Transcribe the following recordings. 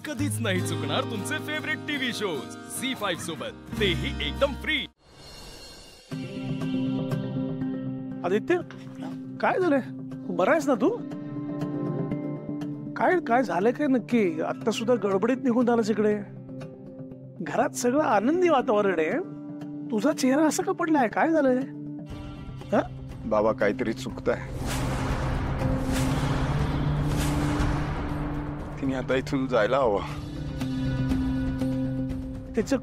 कधीच नाही चुकणार तुमचे फेवरेट टीव्ही शोज झी5 सोबत, तेही एकदम फ्री। आदित्य, काय झालंय? बरा आहेस ना तू? काय काय झालंय काय नक्की? आता सुद्धा गडबडीत निघून आलास इकडे। घरात सगळं आनंदी वातावरण आहे, तुझा चेहरा असा का पडलाय? काय झालंय? बाबा काहीतरी चुकतंय। तिने आता इथून जायला हवं। त्याचं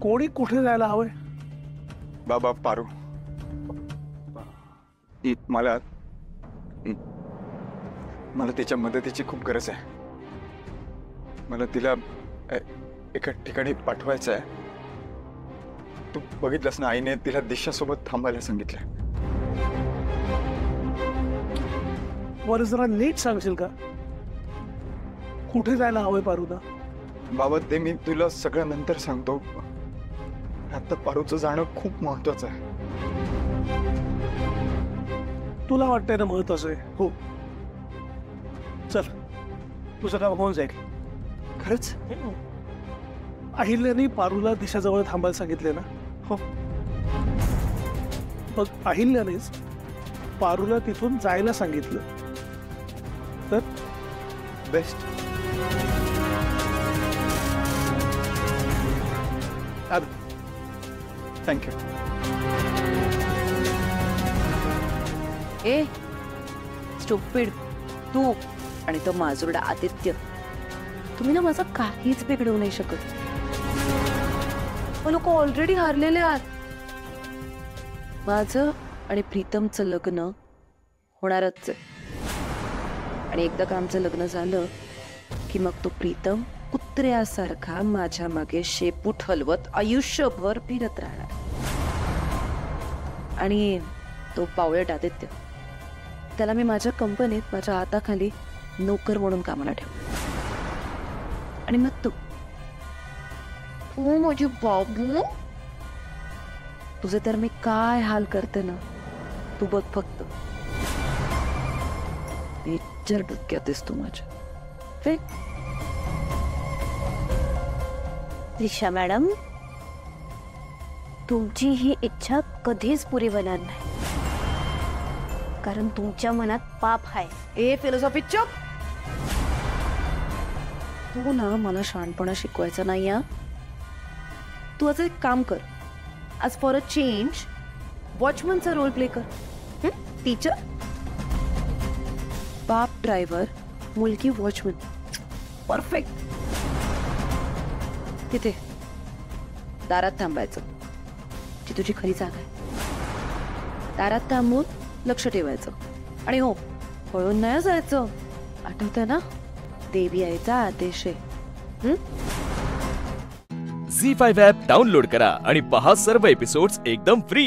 कोणी कुठे जायला हवंय? बाबा पारू, मला त्याच्या मदतीची खूप गरज आहे। मला तिला एका ठिकाणी पाठवायचं आहे। तू बघितलंस ना, आईने तिला दिशा सोबत थांबायला सांगितलं। वर जरा नीट सांगशील का? कुठे जायला हवंय पारूला? बाबा ते मी तुला सगळं नंतर सांगतो। आता पारूचं जाणं खूप महत्वाचं आहे। तुला वाटतंय ना महत्वाचं आहे? हो, चल, तुझं काम होऊन जाईल। खरंच? अहिल्याने पारूला दिशाजवळ थांबायला सांगितले ना? हो। मग अहिल्यानेच पारूला तिथून जायला सांगितलं तर बेस्ट। थँक्यू। ए स्टुपिड, तू आणि तो माजुरडा आदित्य, तुम्ही ना माझं काहीच बिघडवू नाही शकत। लोक ऑलरेडी हारलेले आहात। माझं आणि प्रीतमचं लग्न होणारच आहे, आणि एकदा का आमचं लग्न झालं की मग तो प्रीतम कुत्र्यासारखा माझ्या मागे शेपूट हलवत आयुष्यभर फिरत राहणार। आणि तो पावळट आदित्य, त्याला मी माझ्या कंपनीत माझ्या हाताखाली नोकर म्हणून कामाला ठेव। आणि मग तू माझे बाबू, तुझे तर मी काय हाल करते ना, तू बघ फक्त। नेचर डोक्यातेस तू माझ्या। दिशा मॅडम, तुमची ही इच्छा कधीच पुरी होणार नाही, कारण तुमच्या मनात पाप आहे। ए फिलॉसॉफी चुप। तू ना मला शहाणपणा शिकवायचा नाही हा। तू असं एक काम कर, आज फॉर अ चेंज वॉचमनचा रोल प्ले कर। टीचर, बाप ड्रायव्हर, मुलगी वॉचमन, परफेक्ट। तिथे दारात थांबायचं, ती तुझी खरी जागा आहे। दारात थांबून लक्ष ठेवायचं, आणि हो, पळून नाही जायचं। आठवतंय ना, देवी आईचा आदेश आहे। झी5 ॲप डाउनलोड करा आणि पहा सर्व एपिसोड्स एकदम फ्री।